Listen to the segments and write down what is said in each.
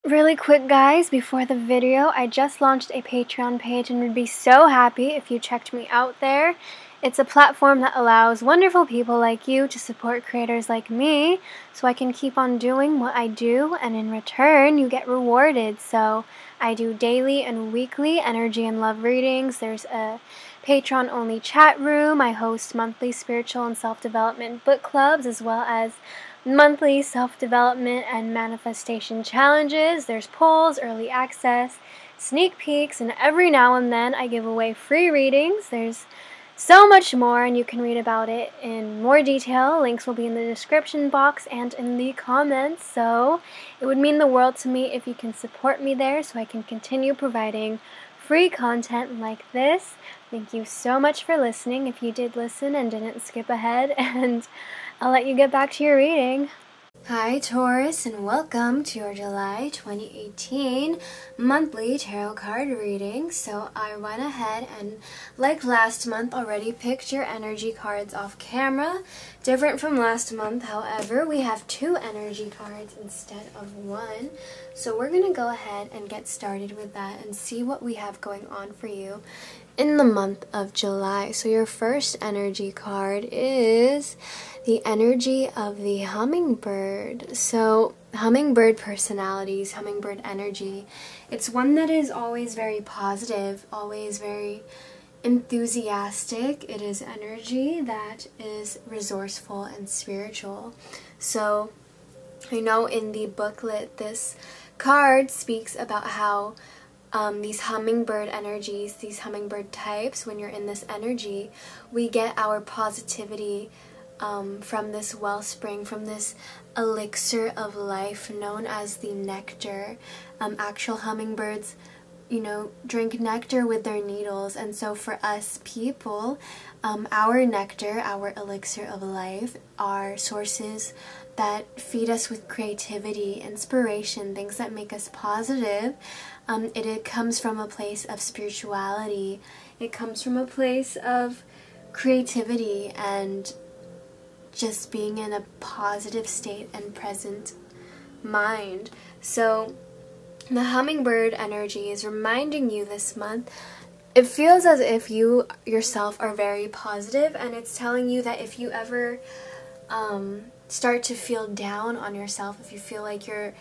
Really quick, guys, before the video, I just launched a Patreon page and would be so happy if you checked me out there. It's a platform that allows wonderful people like you to support creators like me so I can keep on doing what I do, and in return you get rewarded. So I do daily and weekly energy and love readings. There's a Patreon only chat room. I host monthly spiritual and self-development book clubs, as well as monthly self-development and manifestation challenges. There's polls, early access, sneak peeks, and every now and then I give away free readings. There's so much more, and you can read about it in more detail. Links will be in the description box and in the comments. So it would mean the world to me if you can support me there so I can continue providing free content like this. Thank you so much for listening, if you did listen and didn't skip ahead, and I'll let you get back to your reading. Hi Taurus, and welcome to your July 2018 monthly tarot card reading. So I went ahead and, like last month, already picked your energy cards off camera. Different from last month, however, we have 2 energy cards instead of 1. So we're going to go ahead and get started with that and see what we have going on for you in the month of July. So your first energy card is the energy of the hummingbird. So hummingbird personalities, hummingbird energy, it's one that is always very positive, always very enthusiastic. It is energy that is resourceful and spiritual. So I know in the booklet this card speaks about how these hummingbird energies, these hummingbird types, when you're in this energy, we get our positivity from this wellspring, from this elixir of life known as the nectar. Actual hummingbirds, you know, drink nectar with their needles, and so for us people, our nectar, our elixir of life, are sources that feed us with creativity, inspiration, things that make us positive. It comes from a place of spirituality. It comes from a place of creativity and just being in a positive state and present mind. So the hummingbird energy is reminding you this month, it feels as if you yourself are very positive, and it's telling you that if you ever start to feel down on yourself, if you feel like you're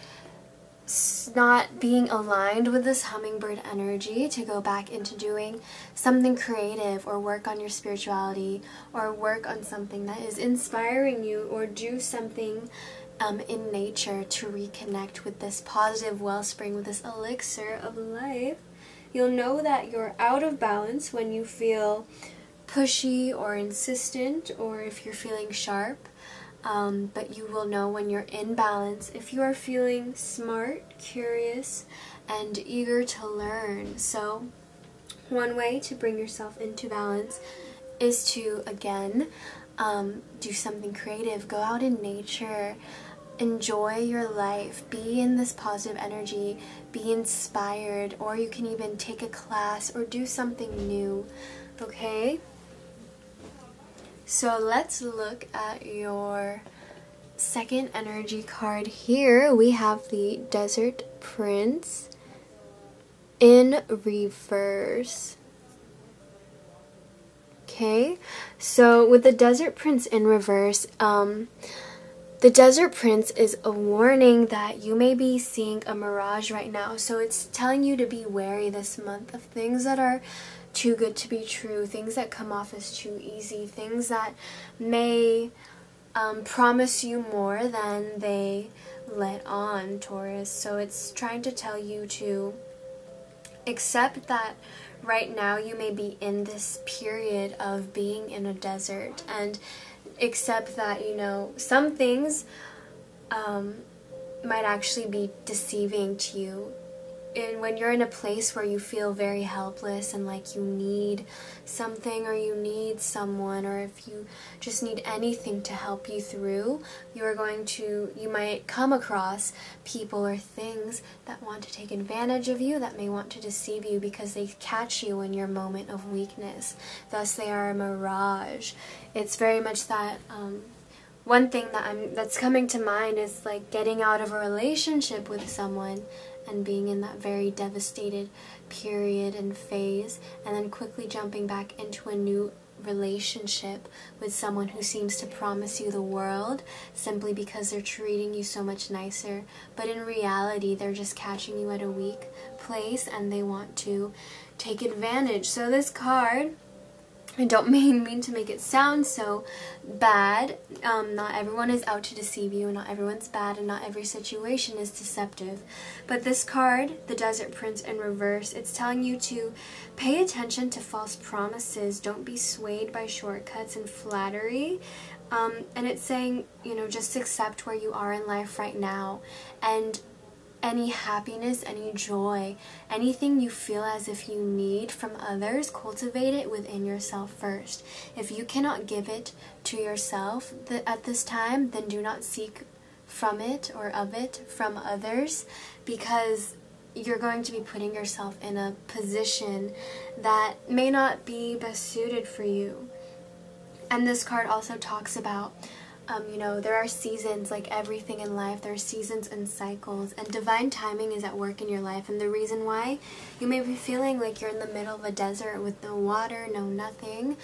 not being aligned with this hummingbird energy, to go back into doing something creative or work on your spirituality or work on something that is inspiring you, or do something in nature to reconnect with this positive wellspring, with this elixir of life. You'll know that you're out of balance when you feel pushy or insistent, or if you're feeling sharp. But you will know when you're in balance if you are feeling smart, curious, and eager to learn. So one way to bring yourself into balance is to, again, do something creative. Go out in nature. Enjoy your life. Be in this positive energy. Be inspired. Or you can even take a class or do something new. Okay? So let's look at your second energy card here. We have the Desert Prince in reverse. Okay, so with the Desert Prince in reverse, the Desert Prince is a warning that you may be seeing a mirage right now. So it's telling you to be wary this month of things that are too good to be true, things that come off as too easy, things that may promise you more than they let on, Taurus. So it's trying to tell you to accept that right now you may be in this period of being in a desert, and accept that, you know, some things might actually be deceiving to you. And when you're in a place where you feel very helpless and like you need something, or you need someone, or if you just need anything to help you through, you might come across people or things that want to take advantage of you, that may want to deceive you because they catch you in your moment of weakness. Thus they are a mirage. It's very much that one thing that's coming to mind is like getting out of a relationship with someone and being in that very devastated period and phase, and then quickly jumping back into a new relationship with someone who seems to promise you the world simply because they're treating you so much nicer, but in reality they're just catching you at a weak place and they want to take advantage. So this card, I don't mean to make it sound so bad. Not everyone is out to deceive you, not everyone's bad, and not every situation is deceptive. But this card, the Desert Prince in reverse, it's telling you to pay attention to false promises. Don't be swayed by shortcuts and flattery. And it's saying, you know, just accept where you are in life right now, and any happiness, any joy, anything you feel as if you need from others, cultivate it within yourself first. If you cannot give it to yourself at this time, then do not seek from it or of it from others, because you're going to be putting yourself in a position that may not be best suited for you. And this card also talks about you know, there are seasons, like everything in life. There are seasons and cycles, and divine timing is at work in your life. And the reason why you may be feeling like you're in the middle of a desert with no water, no nothing,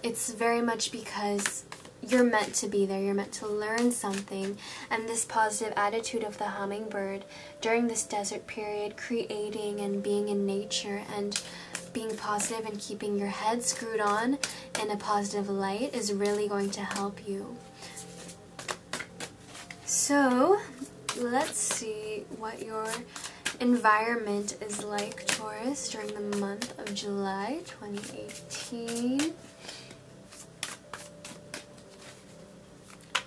it's very much because you're meant to be there. You're meant to learn something. And this positive attitude of the hummingbird during this desert period, creating and being in nature and being positive and keeping your head screwed on in a positive light is really going to help you. So let's see what your environment is like, Taurus, during the month of July 2018.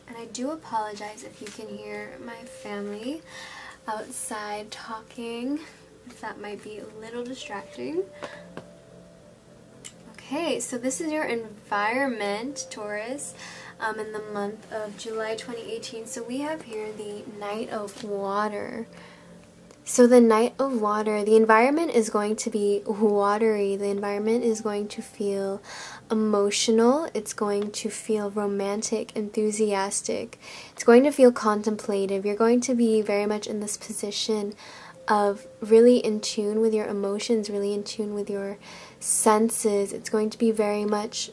And I do apologize if you can hear my family outside talking. That might be a little distracting. Okay, so this is your environment, Taurus, in the month of July 2018. So we have here the Knight of Water. So the Knight of Water, the environment is going to be watery. The environment is going to feel emotional. It's going to feel romantic, enthusiastic. It's going to feel contemplative. You're going to be very much in this position of really in tune with your emotions, really in tune with your senses. It's going to be very much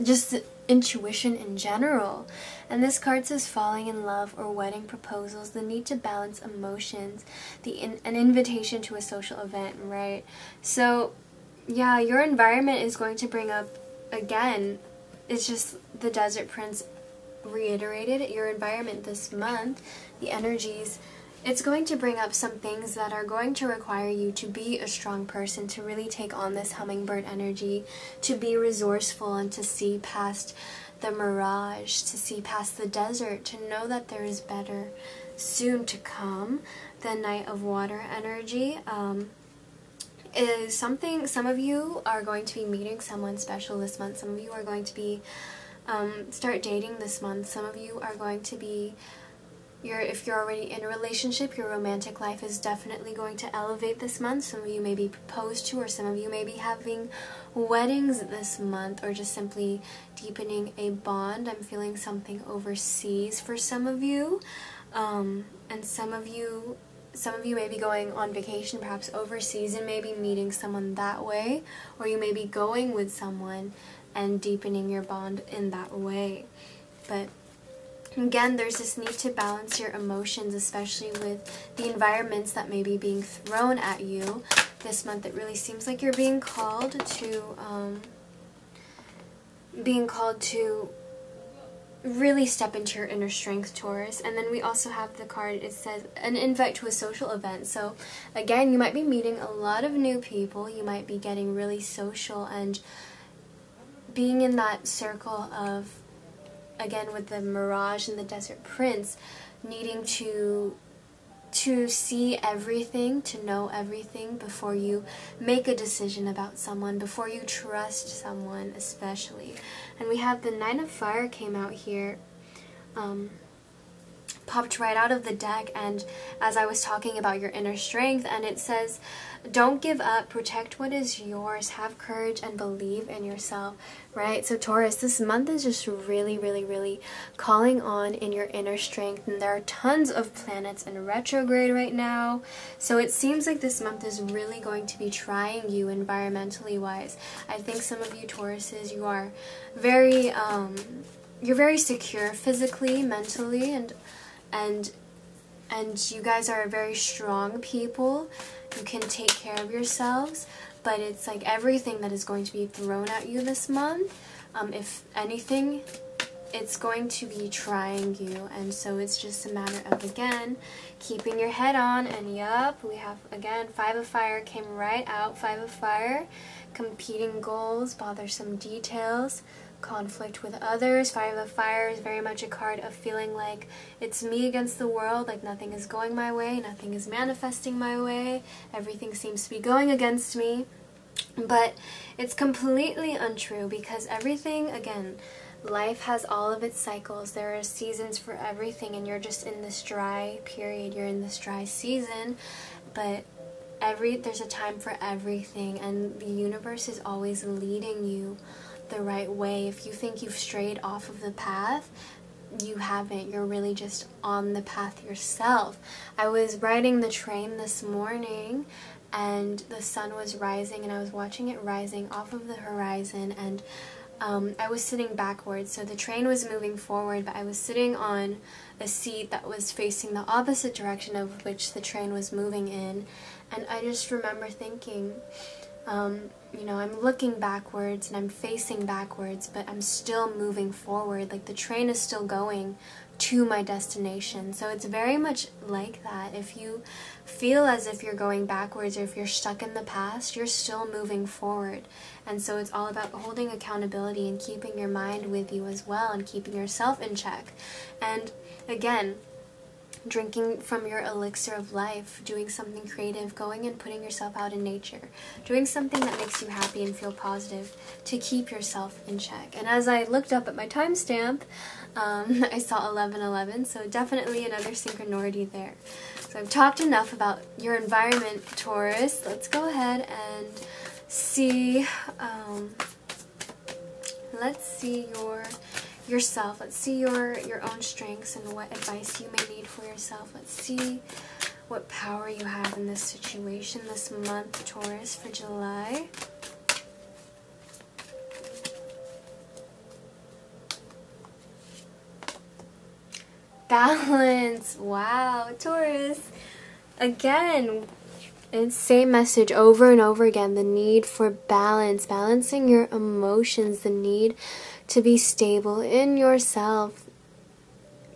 just intuition in general. And this card says falling in love or wedding proposals, the need to balance emotions, an invitation to a social event, right? So yeah, your environment is going to bring up, again, it's just the Desert Prince reiterated, your environment this month, the energies, it's going to bring up some things that are going to require you to be a strong person, to really take on this hummingbird energy, to be resourceful and to see past the mirage, to see past the desert, to know that there is better soon to come. The Knight of Water energy is something, some of you are going to be meeting someone special this month. Some of you are going to be start dating this month. Some of you are going to be if you're already in a relationship, your romantic life is definitely going to elevate this month. Some of you may be proposed to, or some of you may be having weddings this month, or just simply deepening a bond. I'm feeling something overseas for some of you, and some of you may be going on vacation, perhaps overseas, and maybe meeting someone that way, or you may be going with someone and deepening your bond in that way. But again, there's this need to balance your emotions, especially with the environments that may be being thrown at you this month. It really seems like you're being called to really step into your inner strength, Taurus. And then we also have the card, it says an invite to a social event. So again, you might be meeting a lot of new people. You might be getting really social and being in that circle of, again, with the Mirage and the Desert Prince, needing to see everything, to know everything before you make a decision about someone, before you trust someone especially. And we have the Nine of Fire came out here. popped right out of the deck, and as I was talking about your inner strength, and it says, don't give up, protect what is yours, have courage and believe in yourself, right? So Taurus, this month is just really, really, really calling on in your inner strength, and there are tons of planets in retrograde right now, so it seems like this month is really going to be trying you environmentally wise. I think some of you Tauruses, you are very, you're very secure physically, mentally, and you guys are very strong people. You can take care of yourselves, but it's like everything that is going to be thrown at you this month, if anything, it's going to be trying you. And so it's just a matter of, again, keeping your head on. And yup, we have, again, 5 of Fire came right out. 5 of Fire, competing goals, bothersome details, conflict with others. 5 of Fire is very much a card of feeling like it's me against the world, like nothing is going my way, nothing is manifesting my way, everything seems to be going against me. But it's completely untrue, because everything, again, life has all of its cycles. There are seasons for everything, and you're just in this dry period, you're in this dry season, but there's a time for everything, and the universe is always leading you the right way. If you think you've strayed off of the path, you haven't. You're really just on the path yourself. I was riding the train this morning, and the sun was rising, and I was watching it rising off of the horizon, and I was sitting backwards, so the train was moving forward, but I was sitting on a seat that was facing the opposite direction of which the train was moving in, and I just remember thinking, you know, I'm looking backwards and I'm facing backwards, but I'm still moving forward. Like, the train is still going to my destination. So it's very much like that. If you feel as if you're going backwards, or if you're stuck in the past, you're still moving forward. And so it's all about holding accountability and keeping your mind with you as well, and keeping yourself in check. And again, drinking from your elixir of life, doing something creative, going and putting yourself out in nature, doing something that makes you happy and feel positive to keep yourself in check. And as I looked up at my timestamp, I saw 11:11, so definitely another synchronicity there. So I've talked enough about your environment, Taurus. Let's go ahead and see, let's see yourself. Let's see your own strengths and what advice you may need for yourself. Let's see what power you have in this situation this month, Taurus, for July. Balance. Wow, Taurus. Again, it's same message over and over again. The need for balance, balancing your emotions, the need to be stable in yourself.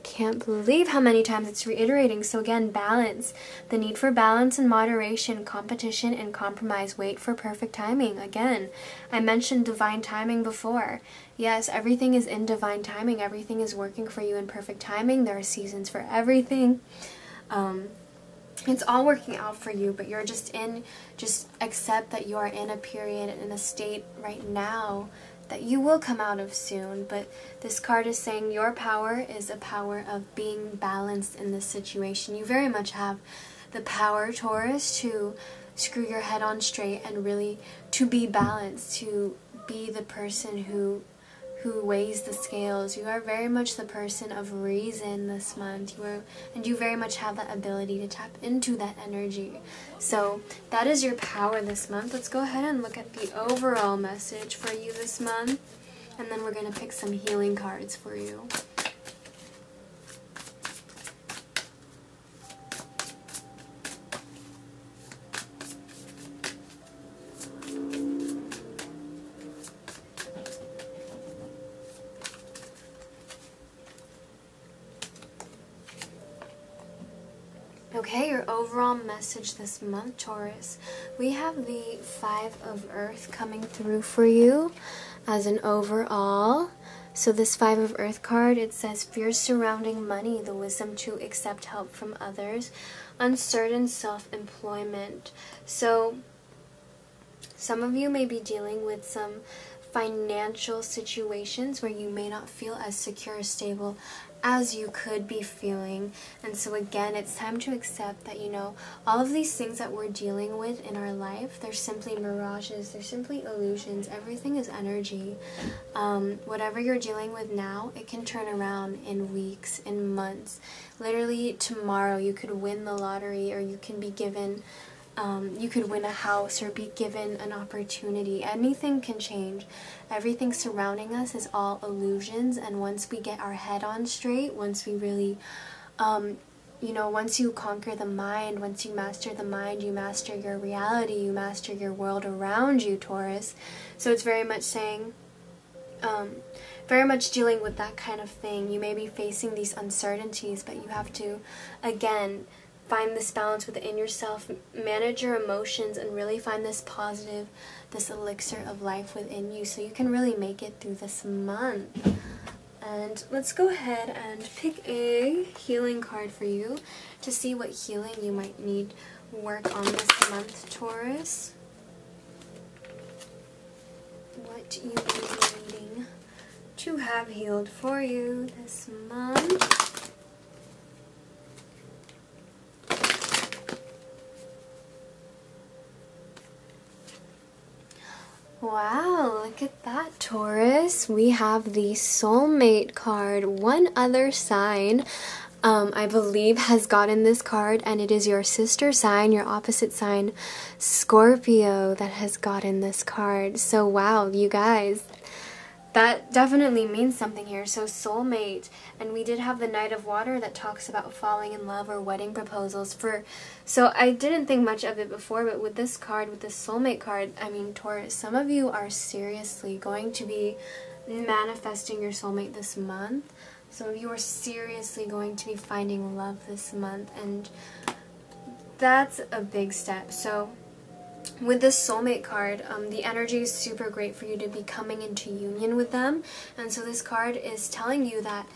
Can't believe how many times it's reiterating. So again, balance, the need for balance and moderation, competition and compromise. Wait for perfect timing. Again, I mentioned divine timing before. Yes, everything is in divine timing. Everything is working for you in perfect timing. There are seasons for everything. It's all working out for you, but you're just accept that you are in a period, in a state right now that you will come out of soon. But this card is saying your power is a power of being balanced in this situation. You very much have the power, Taurus, to screw your head on straight and really to be balanced, to be the person who weighs the scales. You are very much the person of reason this month. You very much have that ability to tap into that energy. So that is your power this month. Let's go ahead and look at the overall message for you this month, and then we're going to pick some healing cards for you. Okay, your overall message this month, Taurus. We have the 5 of Earth coming through for you as an overall. So this 5 of Earth card, it says fears surrounding money, the wisdom to accept help from others, uncertain self-employment. So some of you may be dealing with some financial situations where you may not feel as secure or stable as you could be feeling. And so again, it's time to accept that, you know, all of these things that we're dealing with in our life, they're simply mirages, they're simply illusions. Everything is energy. Whatever you're dealing with now, it can turn around in weeks, in months. Literally tomorrow you could win the lottery, or you can be given you could win a house or be given an opportunity. Anything can change. Everything surrounding us is all illusions, and once we get our head on straight, once we really, you know, once you conquer the mind, once you master the mind, you master your reality, you master your world around you, Taurus. So it's very much saying, very much dealing with that kind of thing. You may be facing these uncertainties, but you have to, again, find this balance within yourself, manage your emotions, and really find this positive, this elixir of life within you so you can really make it through this month. And let's go ahead and pick a healing card for you to see what healing you might need work on this month, Taurus. What you may be needing to have healed for you this month. Wow, look at that, Taurus. We have the soulmate card. One other sign, I believe, has gotten this card, and it is your sister sign, your opposite sign, Scorpio, that has gotten this card. So wow, you guys, that definitely means something here. So soulmate, and we did have the Knight of Water that talks about falling in love or wedding proposals. So I didn't think much of it before, but with this card, with this soulmate card, I mean, Taurus, some of you are seriously going to be manifesting your soulmate this month. Some of you are seriously going to be finding love this month, and that's a big step. So with this soulmate card, the energy is super great for you to be coming into union with them. And so this card is telling you that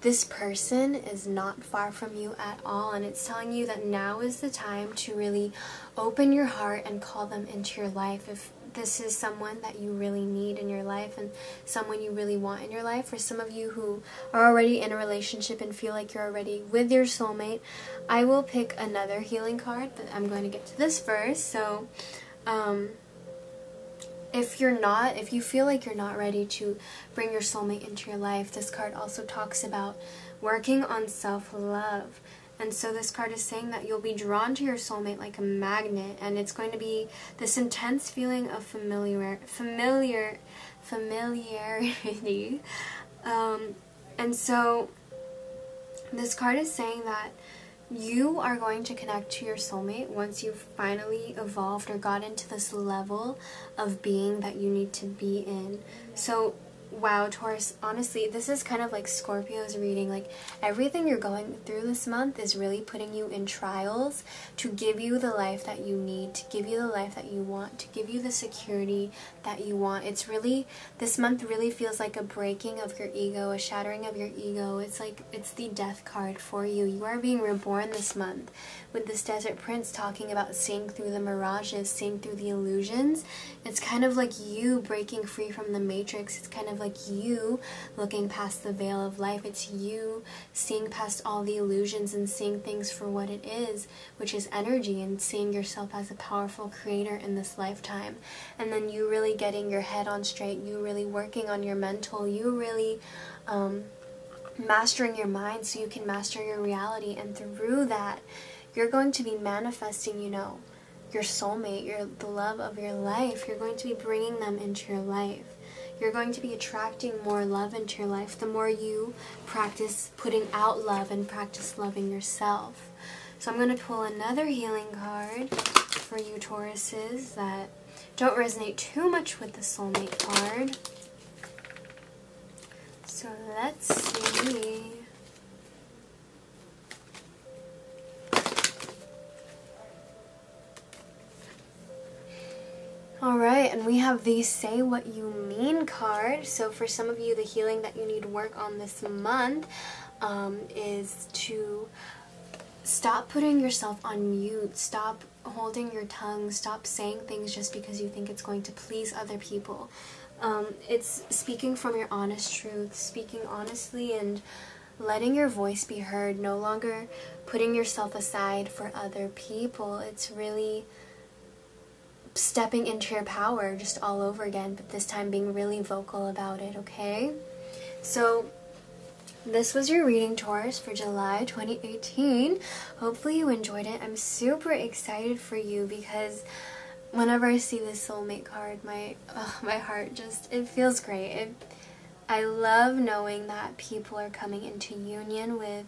this person is not far from you at all, and it's telling you that now is the time to really open your heart and call them into your life. If this is someone that you really need in your life and someone you really want in your life, for some of you who are already in a relationship and feel like you're already with your soulmate, I will pick another healing card, but I'm going to get to this first. So if you feel like you're not ready to bring your soulmate into your life, this card also talks about working on self-love. And so this card is saying that you'll be drawn to your soulmate like a magnet, and it's going to be this intense feeling of familiarity. And so this card is saying that you are going to connect to your soulmate once you've finally evolved or got into this level of being that you need to be in. So wow, Taurus, honestly, this is kind of like Scorpio's reading. Like, everything you're going through this month is really putting you in trials to give you the life that you need, to give you the life that you want, to give you the security that you want. It's really, this month really feels like a breaking of your ego, a shattering of your ego. It's like, it's the death card for you. You are being reborn this month, with this Desert Prince talking about seeing through the mirages, seeing through the illusions. It's kind of like you breaking free from the matrix. It's kind of like you looking past the veil of life. It's you seeing past all the illusions and seeing things for what it is, which is energy, and seeing yourself as a powerful creator in this lifetime. And then you really getting your head on straight, you really working on your mental, you really mastering your mind so you can master your reality. And through that, you're going to be manifesting, you know, your soulmate, the love of your life. You're going to be bringing them into your life. You're going to be attracting more love into your life the more you practice putting out love and practice loving yourself. So I'm going to pull another healing card for you Tauruses that don't resonate too much with the soulmate card. So let's see. Alright, and we have the Say What You Mean card. So for some of you, the healing that you need to work on this month is to stop putting yourself on mute, stop holding your tongue, stop saying things just because you think it's going to please other people. It's speaking from your honest truth, speaking honestly and letting your voice be heard, no longer putting yourself aside for other people. It's really stepping into your power just all over again, but this time being really vocal about it, okay? So this was your reading, Taurus, for July 2018. Hopefully you enjoyed it. I'm super excited for you because whenever I see this soulmate card, my heart just, it feels great. I love knowing that people are coming into union with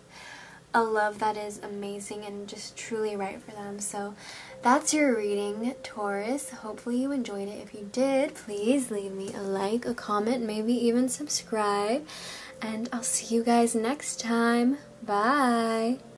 a love that is amazing and just truly right for them. So that's your reading, Taurus. Hopefully you enjoyed it. If you did, please leave me a like, a comment, maybe even subscribe. And I'll see you guys next time. Bye!